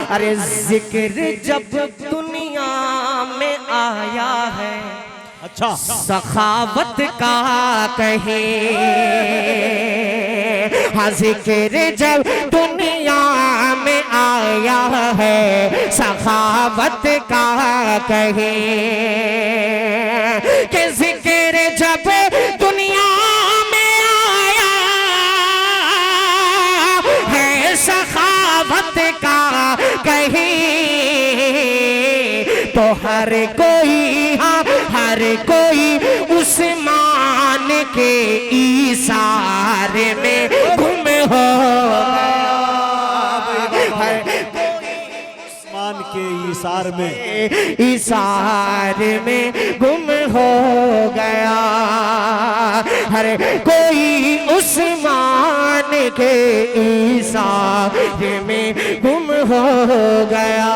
अरे जिक्र जब दुनिया में आया है, अच्छा सखावत का कहे। हाँ जिक्र जब दुनिया में आया है, सखावत का कहे। कि जिक्र जब दुनिया में आया है, सखावत का कहे। तो हर कोई, हाँ हर कोई उस्मान के इशारे में गुम हो उस्मान के इशारे में, इशारे में गुम हो गया। हर कोई उस्मान के इशारे में गुम हो गया।